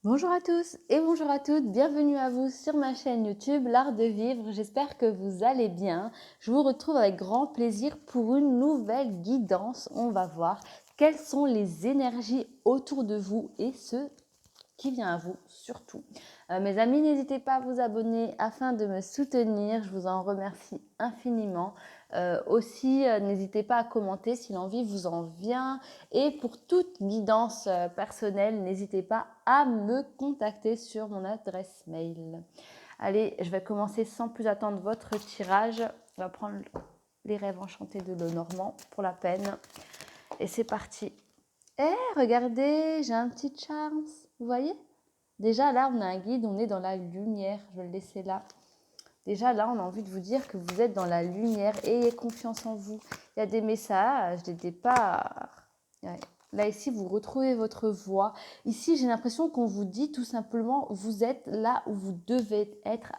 Bonjour à tous et bonjour à toutes, bienvenue à vous sur ma chaîne YouTube L'Art de Vivre, j'espère que vous allez bien. Je vous retrouve avec grand plaisir pour une nouvelle guidance. On va voir quelles sont les énergies autour de vous et ce qui vient à vous surtout. Mes amis, n'hésitez pas à vous abonner afin de me soutenir, je vous en remercie infiniment. Aussi, n'hésitez pas à commenter si l'envie vous en vient. Et pour toute guidance personnelle, n'hésitez pas à me contacter sur mon adresse mail. Allez, je vais commencer sans plus attendre votre tirage. On va prendre les rêves enchantés de Lenormand pour la peine. Et c'est parti. Eh, regardez, j'ai un petit charme, vous voyez? Déjà là, on a un guide, on est dans la lumière, je vais le laisser là. Déjà là, on a envie de vous dire que vous êtes dans la lumière, ayez confiance en vous. Il y a des messages, des départs. Ouais. Là, ici, vous retrouvez votre voix. Ici, j'ai l'impression qu'on vous dit tout simplement, vous êtes là où vous devez être.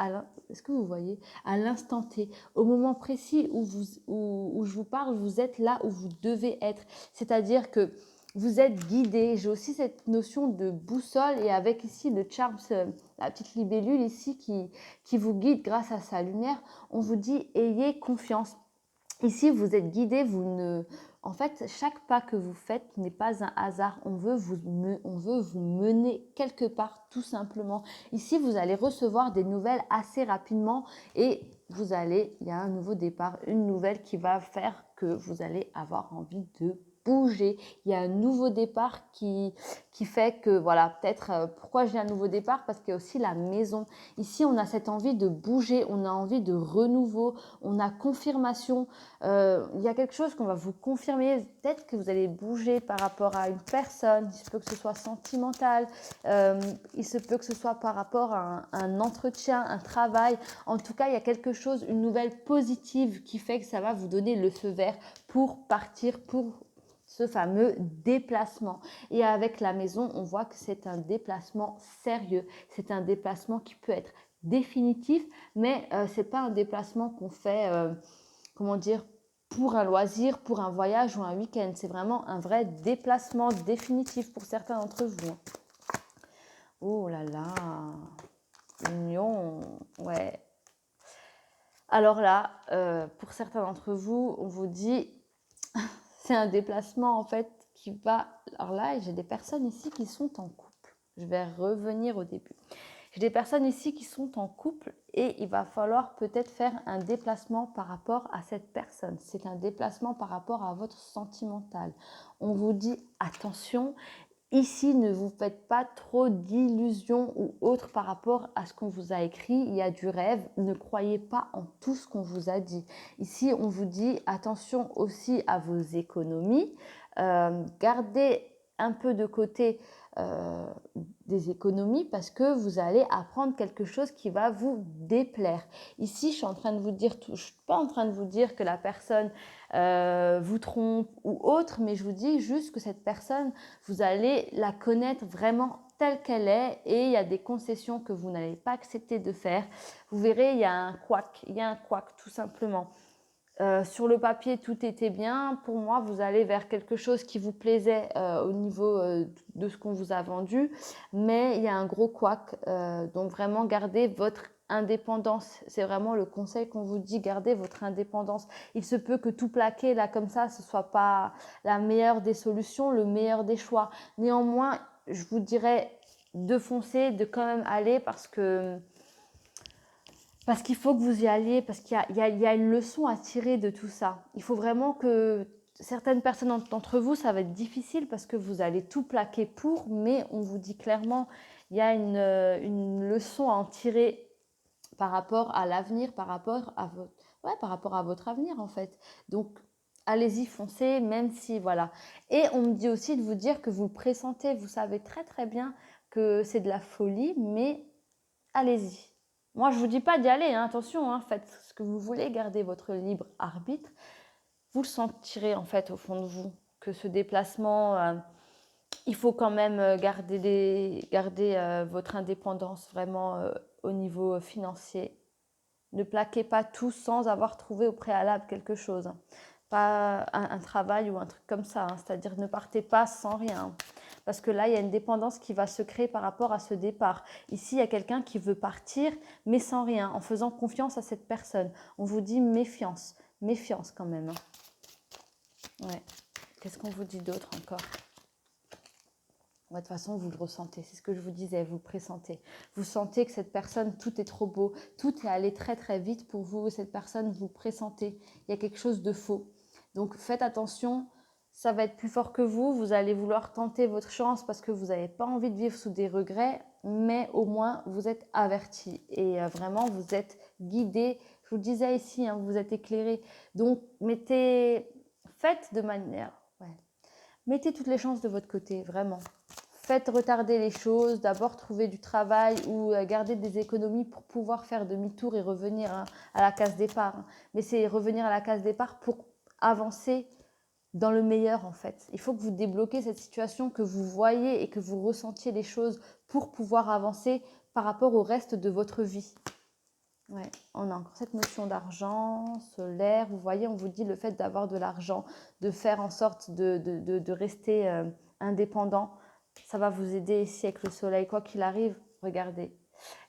Est-ce que vous voyez? À l'instant T, au moment précis où je vous parle, vous êtes là où vous devez être. C'est-à-dire que vous êtes guidé. J'ai aussi cette notion de boussole et avec ici le charme, la petite libellule ici qui vous guide grâce à sa lumière. On vous dit ayez confiance. Ici, vous êtes guidé, en fait, chaque pas que vous faites n'est pas un hasard. On veut vous mener quelque part, tout simplement. Ici, vous allez recevoir des nouvelles assez rapidement et il y a un nouveau départ, une nouvelle qui va faire que vous allez avoir envie de bouger. Il y a un nouveau départ qui fait que, voilà, peut-être, pourquoi j'ai un nouveau départ? Parce qu'il y a aussi la maison. Ici, on a cette envie de bouger, on a envie de renouveau, on a confirmation. Il y a quelque chose qu'on va vous confirmer. Peut-être que vous allez bouger par rapport à une personne. Il se peut que ce soit sentimental. Il se peut que ce soit par rapport à un entretien, un travail. En tout cas, il y a quelque chose, une nouvelle positive qui fait que ça va vous donner le feu vert pour partir, pour ce fameux déplacement. Et avec la maison, on voit que c'est un déplacement sérieux. C'est un déplacement qui peut être définitif, mais ce n'est pas un déplacement qu'on fait, comment dire, pour un loisir, pour un voyage ou un week-end. C'est vraiment un vrai déplacement définitif pour certains d'entre vous. Oh là là, union, ouais. Alors là, pour certains d'entre vous, on vous dit, c'est un déplacement en fait qui va... Alors là, j'ai des personnes ici qui sont en couple. Je vais revenir au début. J'ai des personnes ici qui sont en couple et il va falloir peut-être faire un déplacement par rapport à cette personne. C'est un déplacement par rapport à votre sentimental. On vous dit attention, ici ne vous faites pas trop d'illusions ou autres par rapport à ce qu'on vous a écrit. Il y a du rêve, ne croyez pas en tout ce qu'on vous a dit. Ici, on vous dit attention aussi à vos économies. Gardez un peu de côté des économies parce que vous allez apprendre quelque chose qui va vous déplaire. Ici, je suis en train de vous dire, je suis pas en train de vous dire que la personne vous trompe ou autre, mais je vous dis juste que cette personne, vous allez la connaître vraiment telle qu'elle est et il y a des concessions que vous n'allez pas accepter de faire. Vous verrez, il y a un couac tout simplement. Sur le papier, tout était bien. Pour moi, vous allez vers quelque chose qui vous plaisait au niveau de ce qu'on vous a vendu. Mais il y a un gros couac. Donc, vraiment, gardez votre indépendance. C'est vraiment le conseil qu'on vous dit, gardez votre indépendance. Il se peut que tout plaquer là comme ça, ce soit pas la meilleure des solutions, le meilleur des choix. Néanmoins, je vous dirais de foncer, de quand même aller parce qu'il faut que vous y alliez, parce qu'il y a une leçon à tirer de tout ça. Il faut vraiment que certaines personnes d'entre vous, ça va être difficile parce que vous allez tout plaquer pour, mais on vous dit clairement, il y a une leçon à en tirer par rapport à l'avenir, par rapport à votre avenir en fait. Donc, allez-y, foncez, même si, voilà. Et on me dit aussi de vous dire que vous le pressentez, vous savez très très bien que c'est de la folie, mais allez-y. Moi, je ne vous dis pas d'y aller, hein, attention, hein, faites ce que vous voulez, gardez votre libre arbitre. Vous le sentirez en fait au fond de vous, que ce déplacement, il faut quand même garder votre indépendance vraiment au niveau financier. Ne plaquez pas tout sans avoir trouvé au préalable quelque chose. Pas un travail ou un truc comme ça, hein, c'est-à-dire ne partez pas sans rien. Parce que là, il y a une dépendance qui va se créer par rapport à ce départ. Ici, il y a quelqu'un qui veut partir, mais sans rien, en faisant confiance à cette personne. On vous dit méfiance. Méfiance quand même. Ouais. Qu'est-ce qu'on vous dit d'autre encore? De toute façon, vous le ressentez, c'est ce que je vous disais, vous le pressentez. Vous sentez que cette personne, tout est trop beau, tout est allé très très vite pour vous. Cette personne, vous pressentez, il y a quelque chose de faux. Donc faites attention, ça va être plus fort que vous allez vouloir tenter votre chance parce que vous n'avez pas envie de vivre sous des regrets, mais au moins vous êtes averti et vraiment vous êtes guidé. Je vous le disais ici, hein, vous êtes éclairé. Donc faites de manière, mettez toutes les chances de votre côté, vraiment. Faites retarder les choses, d'abord trouver du travail ou garder des économies pour pouvoir faire demi-tour et revenir à la case départ. Mais c'est revenir à la case départ pour avancer dans le meilleur en fait. Il faut que vous débloquiez cette situation, que vous voyez et que vous ressentiez les choses pour pouvoir avancer par rapport au reste de votre vie. Ouais, on a encore cette notion d'argent, solaire. Vous voyez, on vous dit le fait d'avoir de l'argent, de faire en sorte de rester indépendant. Ça va vous aider ici avec le soleil. Quoi qu'il arrive, regardez,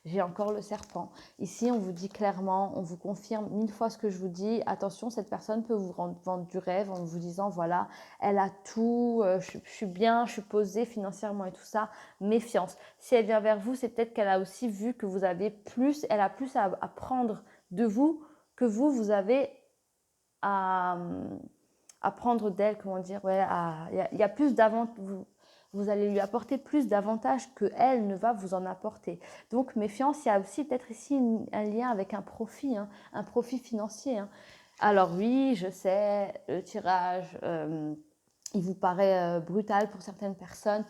j'ai encore le serpent. Ici, on vous dit clairement, on vous confirme 1000 fois ce que je vous dis. Attention, cette personne peut vous vendre du rêve en vous disant, voilà, elle a tout, je suis bien, je suis posée financièrement et tout ça. Méfiance. Si elle vient vers vous, c'est peut-être qu'elle a aussi vu que vous avez plus, elle a plus à prendre de vous que vous avez à prendre d'elle, comment dire, ouais, il y a plus d'avantages. Vous allez lui apporter plus d'avantages qu'elle ne va vous en apporter. Donc, méfiance, il y a aussi peut-être ici un lien avec un profit, hein, un profit financier. Hein. Alors oui, je sais, le tirage, il vous paraît brutal pour certaines personnes,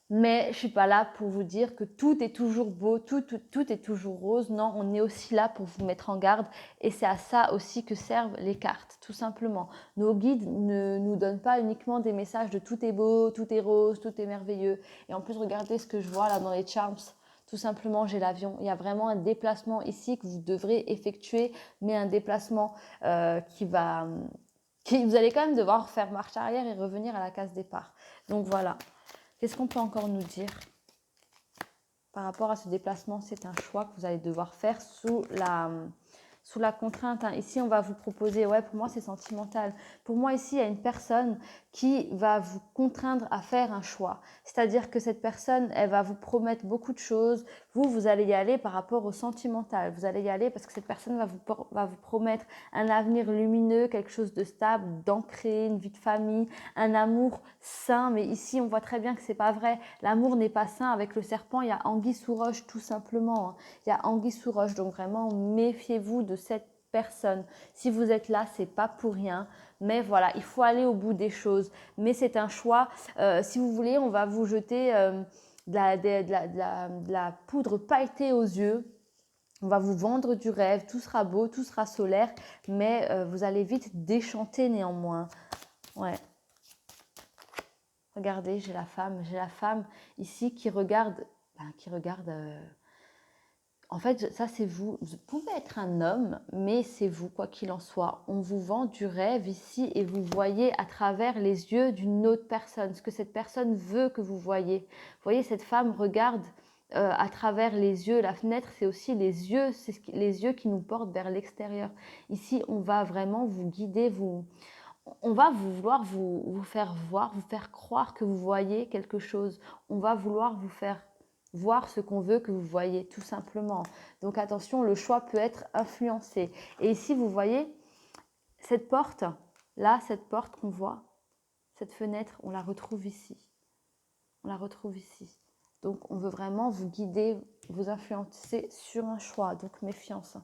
mais je ne suis pas là pour vous dire que tout est toujours beau, tout est toujours rose. Non, on est aussi là pour vous mettre en garde et c'est à ça aussi que servent les cartes, tout simplement. Nos guides ne nous donnent pas uniquement des messages de tout est beau, tout est rose, tout est merveilleux. Et en plus, regardez ce que je vois là dans les charms. Tout simplement, j'ai l'avion. Il y a vraiment un déplacement ici que vous devrez effectuer, mais un déplacement vous allez quand même devoir faire marche arrière et revenir à la case départ. Donc voilà. Qu'est-ce qu'on peut encore nous dire par rapport à ce déplacement? C'est un choix que vous allez devoir faire sous la contrainte. Hein. Ici, on va vous proposer, ouais, pour moi, c'est sentimental. Pour moi, ici, il y a une personne qui va vous contraindre à faire un choix. C'est-à-dire que cette personne, elle va vous promettre beaucoup de choses. Vous allez y aller par rapport au sentimental. Vous allez y aller parce que cette personne va vous promettre un avenir lumineux, quelque chose de stable, d'ancré, une vie de famille, un amour sain. Mais ici, on voit très bien que c'est pas vrai. L'amour n'est pas sain. Avec le serpent, il y a anguille sous roche, tout simplement. Hein. Il y a anguille sous roche. Donc vraiment, méfiez-vous de cette personne. Si vous êtes là, c'est pas pour rien. Mais voilà, il faut aller au bout des choses. Mais c'est un choix. Si vous voulez, on va vous jeter de la poudre pailletée aux yeux. On va vous vendre du rêve. Tout sera beau, tout sera solaire. Mais vous allez vite déchanter néanmoins. Ouais. Regardez, j'ai la femme ici qui regarde. En fait, ça c'est vous. Vous pouvez être un homme, mais c'est vous, quoi qu'il en soit. On vous vend du rêve ici et vous voyez à travers les yeux d'une autre personne, ce que cette personne veut que vous voyez. Vous voyez, cette femme regarde à travers les yeux. La fenêtre, c'est aussi les yeux, les yeux qui nous portent vers l'extérieur. Ici, on va vraiment vous guider, on va vouloir vous faire voir, vous faire croire que vous voyez quelque chose. On va vouloir vous faire voir ce qu'on veut que vous voyez, tout simplement. Donc attention, le choix peut être influencé. Et ici, vous voyez, cette porte, là, cette porte qu'on voit, cette fenêtre, on la retrouve ici. On la retrouve ici. Donc, on veut vraiment vous guider, vous influencer sur un choix. Donc, méfiance.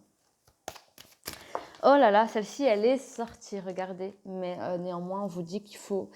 Oh là là, celle-ci, elle est sortie, regardez. Mais néanmoins, on vous dit qu'il faut...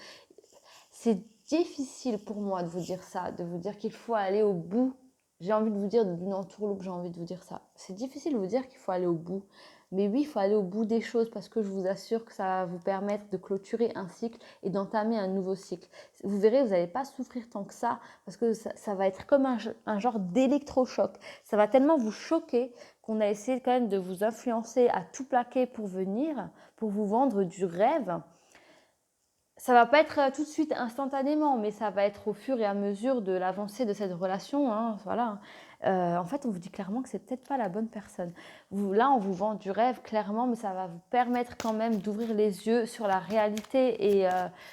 C'est difficile pour moi de vous dire ça, de vous dire qu'il faut aller au bout. J'ai envie de vous dire d'une entourloupe, j'ai envie de vous dire ça. C'est difficile de vous dire qu'il faut aller au bout. Mais oui, il faut aller au bout des choses parce que je vous assure que ça va vous permettre de clôturer un cycle et d'entamer un nouveau cycle. Vous verrez, vous n'allez pas souffrir tant que ça parce que ça va être comme un genre d'électrochoc. Ça va tellement vous choquer qu'on a essayé quand même de vous influencer à tout plaquer pour venir, pour vous vendre du rêve. Ça va pas être tout de suite instantanément, mais ça va être au fur et à mesure de l'avancée de cette relation, hein, voilà. En fait, on vous dit clairement que c'est peut-être pas la bonne personne. Là, on vous vend du rêve clairement, mais ça va vous permettre quand même d'ouvrir les yeux sur la réalité et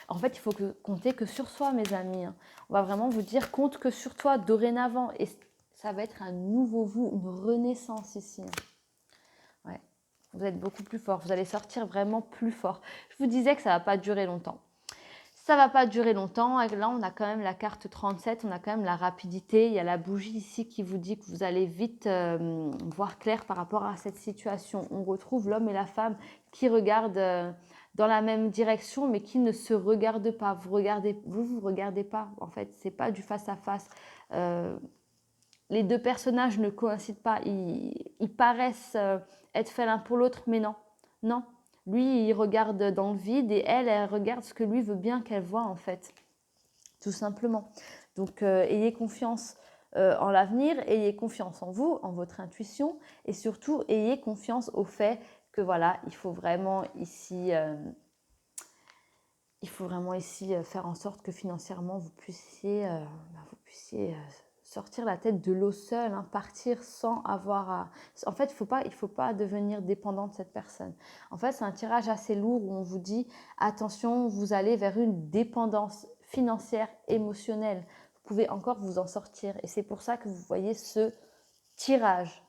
en fait, il faut compter que sur soi, mes amis, hein. On va vraiment vous dire: «Compte que sur toi dorénavant» et ça va être un nouveau vous, une renaissance ici, hein. Ouais, vous êtes beaucoup plus fort, vous allez sortir vraiment plus fort. Je vous disais que ça va pas durer longtemps. Ça va pas durer longtemps. Et là, on a quand même la carte 37, on a quand même la rapidité. Il y a la bougie ici qui vous dit que vous allez vite voir clair par rapport à cette situation. On retrouve l'homme et la femme qui regardent dans la même direction, mais qui ne se regardent pas. Vous regardez pas. En fait, c'est pas du face à face. Les deux personnages ne coïncident pas. Ils paraissent être faits l'un pour l'autre, mais non. Non. Lui, il regarde dans le vide et elle regarde ce que lui veut bien qu'elle voie, en fait. Tout simplement. Donc, ayez confiance en l'avenir, ayez confiance en vous, en votre intuition et surtout, ayez confiance au fait que voilà, il faut vraiment ici faire en sorte que financièrement vous puissiez sortir la tête de l'eau seule, hein, partir sans avoir à... En fait, il faut pas devenir dépendant de cette personne. En fait, c'est un tirage assez lourd où on vous dit attention, vous allez vers une dépendance financière, émotionnelle. Vous pouvez encore vous en sortir et c'est pour ça que vous voyez ce tirage.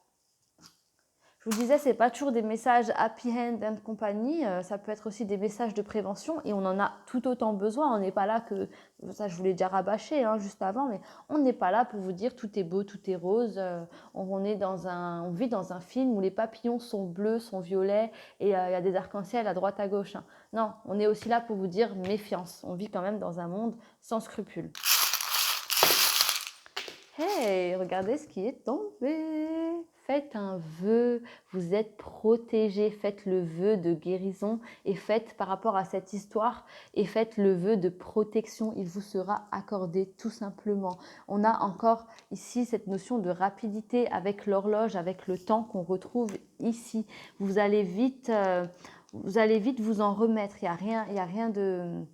Je vous disais, c'est pas toujours des messages happy end and compagnie, ça peut être aussi des messages de prévention et on en a tout autant besoin. On n'est pas là que, ça je vous l'ai déjà rabâché hein, juste avant, mais on n'est pas là pour vous dire tout est beau, tout est rose. On vit dans un film où les papillons sont bleus, sont violets et il y a des arcs-en-ciel à droite à gauche, hein. Non, on est aussi là pour vous dire méfiance. On vit quand même dans un monde sans scrupules. Hey, regardez ce qui est tombé. Faites un vœu, vous êtes protégé. Faites le vœu de guérison et faites par rapport à cette histoire et faites le vœu de protection. Il vous sera accordé tout simplement. On a encore ici cette notion de rapidité avec l'horloge, avec le temps qu'on retrouve ici. Vous allez vite vous en remettre. Il y a rien de...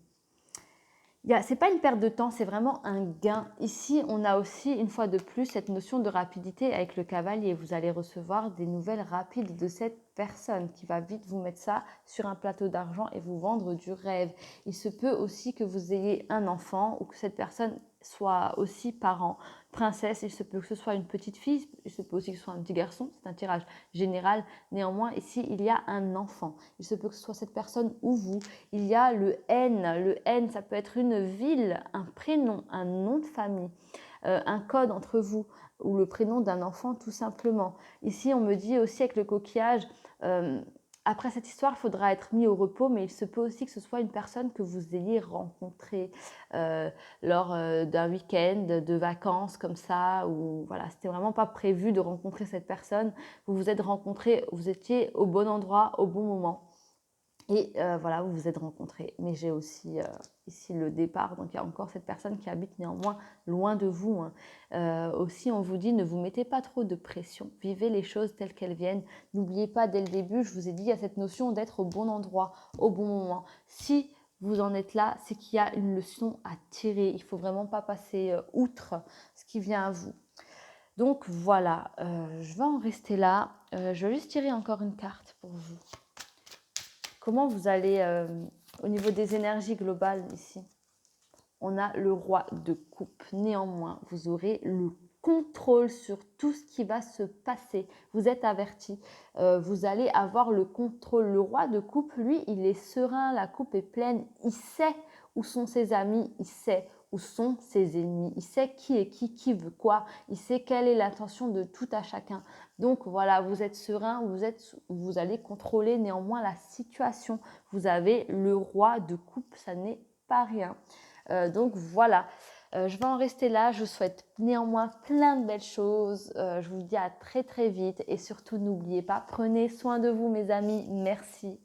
C'est pas une perte de temps, c'est vraiment un gain. Ici, on a aussi, une fois de plus, cette notion de rapidité avec le cavalier. Vous allez recevoir des nouvelles rapides de cette personne qui va vite vous mettre ça sur un plateau d'argent et vous vendre du rêve. Il se peut aussi que vous ayez un enfant ou que cette personne soit aussi parent, princesse. Il se peut que ce soit une petite fille, il se peut aussi que ce soit un petit garçon. C'est un tirage général. Néanmoins, ici, il y a un enfant. Il se peut que ce soit cette personne ou vous. Il y a le N. Le N, ça peut être une ville, un prénom, un nom de famille, un code entre vous ou le prénom d'un enfant tout simplement. Ici, on me dit aussi avec le coquillage, après cette histoire, il faudra être mis au repos, mais il se peut aussi que ce soit une personne que vous ayez rencontrée lors d'un week-end, de vacances comme ça, ou voilà, c'était vraiment pas prévu de rencontrer cette personne. Vous vous êtes rencontrés, vous étiez au bon endroit, au bon moment. Et voilà, vous vous êtes rencontrés. Mais j'ai aussi ici le départ. Donc, il y a encore cette personne qui habite néanmoins loin de vous, hein. Aussi, on vous dit, ne vous mettez pas trop de pression. Vivez les choses telles qu'elles viennent. N'oubliez pas, dès le début, je vous ai dit, il y a cette notion d'être au bon endroit, au bon moment. Si vous en êtes là, c'est qu'il y a une leçon à tirer. Il ne faut vraiment pas passer outre ce qui vient à vous. Donc, voilà, je vais en rester là. Je vais juste tirer encore une carte pour vous. Comment vous allez au niveau des énergies globales ici? On a le roi de coupe. Néanmoins, vous aurez le contrôle sur tout ce qui va se passer. Vous êtes averti. Vous allez avoir le contrôle. Le roi de coupe, lui, il est serein. La coupe est pleine. Il sait où sont ses amis. Il sait où sont ses ennemis. Il sait qui est qui veut quoi. Il sait quelle est l'intention de tout à chacun. Donc voilà, vous êtes serein, vous allez contrôler néanmoins la situation. Vous avez le roi de coupe, ça n'est pas rien. Donc voilà, je vais en rester là. Je vous souhaite néanmoins plein de belles choses. Je vous dis à très très vite et surtout n'oubliez pas, prenez soin de vous mes amis. Merci.